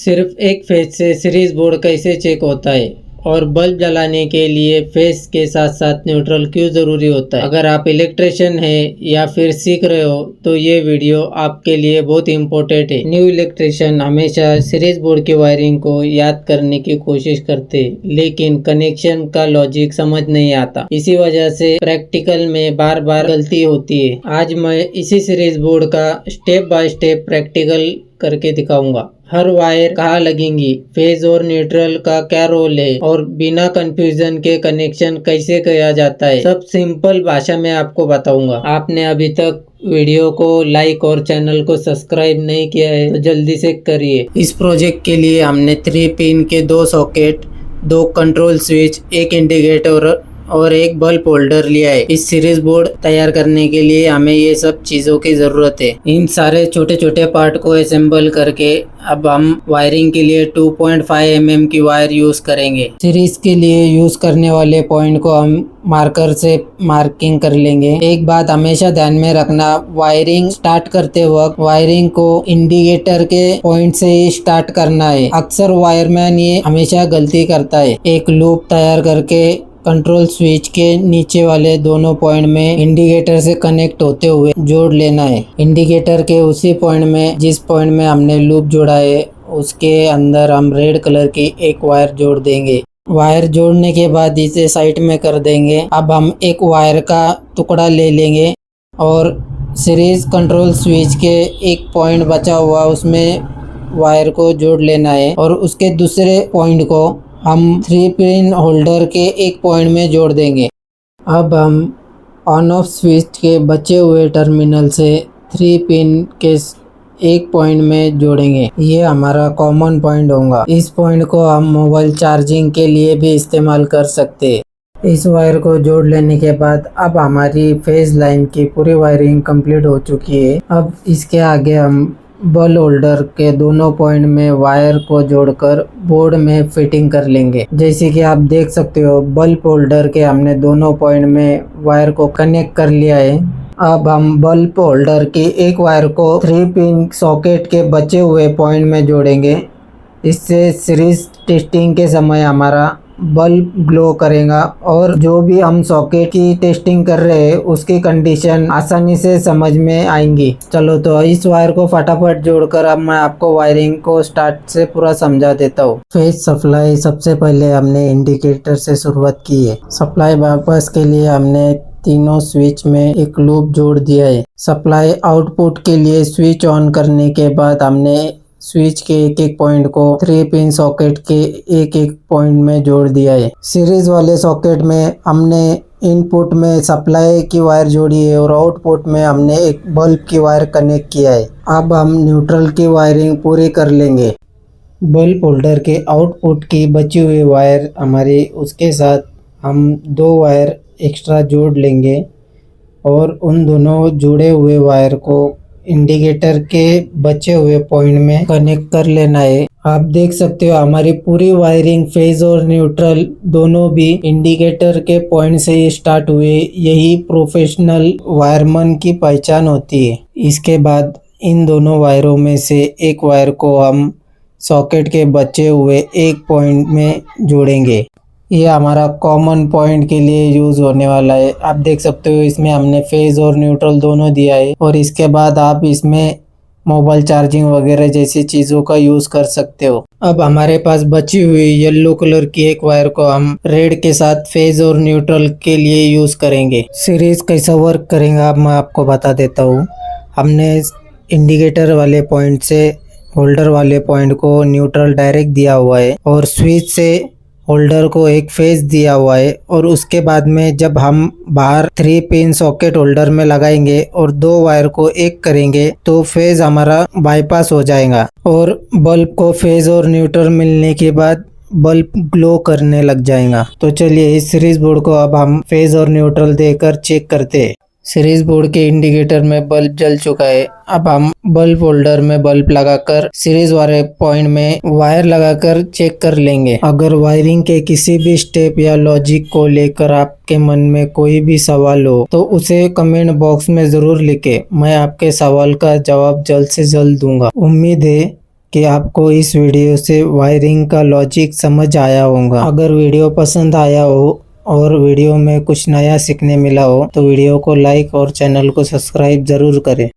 सिर्फ एक फेज से सीरीज बोर्ड कैसे चेक होता है और बल्ब जलाने के लिए फेज के साथ साथ न्यूट्रल क्यों ज़रूरी होता है। अगर आप इलेक्ट्रिशियन हैं या फिर सीख रहे हो तो ये वीडियो आपके लिए बहुत इम्पोर्टेंट है। न्यू इलेक्ट्रिशियन हमेशा सीरीज बोर्ड की वायरिंग को याद करने की कोशिश करते लेकिन कनेक्शन का लॉजिक समझ नहीं आता। इसी वजह से प्रैक्टिकल में बार बार गलती होती है। आज मैं इसी सीरीज बोर्ड का स्टेप बाय स्टेप प्रैक्टिकल करके दिखाऊंगा। हर वायर कहाँ लगेंगी, फेज और न्यूट्रल का क्या रोल है और बिना कंफ्यूजन के कनेक्शन कैसे किया जाता है, सब सिंपल भाषा में आपको बताऊंगा। आपने अभी तक वीडियो को लाइक और चैनल को सब्सक्राइब नहीं किया है तो जल्दी से करिए। इस प्रोजेक्ट के लिए हमने 3 पिन के 2 सॉकेट, 2 कंट्रोल स्विच, एक इंडिकेटर और एक बल्ब होल्डर लिया है। इस सीरीज बोर्ड तैयार करने के लिए हमें ये सब चीज़ों की ज़रूरत है। इन सारे छोटे छोटे पार्ट को असेंबल करके अब हम वायरिंग के लिए 2.5 mm की वायर यूज़ करेंगे। सीरीज के लिए यूज़ करने वाले पॉइंट को हम मार्कर से मार्किंग कर लेंगे। एक बात हमेशा ध्यान में रखना, वायरिंग स्टार्ट करते वक्त वायरिंग को इंडिकेटर के पॉइंट से ही स्टार्ट करना है। अक्सर वायरमैन ये हमेशा गलती करता है। एक लूप तैयार करके कंट्रोल स्विच के नीचे वाले दोनों पॉइंट में इंडिकेटर से कनेक्ट होते हुए जोड़ लेना है। इंडिकेटर के उसी पॉइंट में जिस पॉइंट में हमने लूप जोड़ा है उसके अंदर हम रेड कलर की एक वायर जोड़ देंगे। वायर जोड़ने के बाद इसे साइड में कर देंगे। अब हम एक वायर का टुकड़ा ले लेंगे और सीरीज कंट्रोल स्विच के एक पॉइंट बचा हुआ उसमें वायर को जोड़ लेना है और उसके दूसरे पॉइंट को हम 3 पिन होल्डर के एक पॉइंट में जोड़ देंगे। अब हम ऑन ऑफ स्विच के बचे हुए टर्मिनल से 3 पिन के एक पॉइंट में जोड़ेंगे। ये हमारा कॉमन पॉइंट होगा। इस पॉइंट को हम मोबाइल चार्जिंग के लिए भी इस्तेमाल कर सकते हैं। इस वायर को जोड़ लेने के बाद अब हमारी फेज लाइन की पूरी वायरिंग कंप्लीट हो चुकी है। अब इसके आगे हम बल्ब होल्डर के दोनों पॉइंट में वायर को जोड़कर बोर्ड में फिटिंग कर लेंगे। जैसे कि आप देख सकते हो बल्ब होल्डर के हमने दोनों पॉइंट में वायर को कनेक्ट कर लिया है। अब हम बल्ब होल्डर की एक वायर को 3 पिन सॉकेट के बचे हुए पॉइंट में जोड़ेंगे। इससे सीरीज टेस्टिंग के समय हमारा बल्ब ग्लो करेगा और जो भी हम सॉकेट की टेस्टिंग कर रहे हैं उसकी कंडीशन आसानी से समझ में आएंगी। चलो तो इस वायर को फटाफट जोड़कर अब मैं आपको वायरिंग को स्टार्ट से पूरा समझा देता हूँ। फेज सप्लाई सबसे पहले हमने इंडिकेटर से शुरुआत की है। सप्लाई बाईपास के लिए हमने तीनों स्विच में एक लूप जोड़ दिया है। सप्लाई आउटपुट के लिए स्विच ऑन करने के बाद हमने स्विच के एक एक पॉइंट को 3 पिन सॉकेट के एक एक पॉइंट में जोड़ दिया है। सीरीज वाले सॉकेट में हमने इनपुट में सप्लाई की वायर जोड़ी है और आउटपुट में हमने एक बल्ब की वायर कनेक्ट किया है। अब हम न्यूट्रल की वायरिंग पूरी कर लेंगे। बल्ब होल्डर के आउटपुट की बची हुई वायर हमारी, उसके साथ हम 2 वायर एक्स्ट्रा जोड़ लेंगे और उन दोनों जुड़े हुए वायर को इंडिकेटर के बचे हुए पॉइंट में कनेक्ट कर लेना है। आप देख सकते हो हमारी पूरी वायरिंग फेज और न्यूट्रल दोनों भी इंडिकेटर के पॉइंट से ही स्टार्ट हुए। यही प्रोफेशनल वायरमैन की पहचान होती है। इसके बाद इन दोनों वायरों में से एक वायर को हम सॉकेट के बचे हुए एक पॉइंट में जोड़ेंगे। ये हमारा कॉमन पॉइंट के लिए यूज होने वाला है। आप देख सकते हो इसमें हमने फेज और न्यूट्रल दोनों दिया है और इसके बाद आप इसमें मोबाइल चार्जिंग वगैरह जैसी चीज़ों का यूज कर सकते हो। अब हमारे पास बची हुई येलो कलर की एक वायर को हम रेड के साथ फेज और न्यूट्रल के लिए यूज करेंगे। सीरीज कैसा वर्क करेगा अब मैं आपको बता देता हूँ। हमने इंडिकेटर वाले पॉइंट से होल्डर वाले पॉइंट को न्यूट्रल डायरेक्ट दिया हुआ है और स्विच से होल्डर को एक फेज दिया हुआ है और उसके बाद में जब हम बाहर 3 पिन सॉकेट होल्डर में लगाएंगे और 2 वायर को एक करेंगे तो फेज हमारा बाईपास हो जाएगा और बल्ब को फेज और न्यूट्रल मिलने के बाद बल्ब ग्लो करने लग जाएगा। तो चलिए इस सीरीज बोर्ड को अब हम फेज और न्यूट्रल देकर चेक करते हैं। सीरीज बोर्ड के इंडिकेटर में बल्ब जल चुका है। अब हम बल्ब होल्डर में बल्ब लगाकर सीरीज वाले पॉइंट में वायर लगाकर चेक कर लेंगे। अगर वायरिंग के किसी भी स्टेप या लॉजिक को लेकर आपके मन में कोई भी सवाल हो तो उसे कमेंट बॉक्स में जरूर लिखें। मैं आपके सवाल का जवाब जल्द से जल्द दूंगा। उम्मीद है कि आपको इस वीडियो से वायरिंग का लॉजिक समझ आया होगा। अगर वीडियो पसंद आया हो और वीडियो में कुछ नया सीखने मिला हो तो वीडियो को लाइक और चैनल को सब्सक्राइब ज़रूर करें।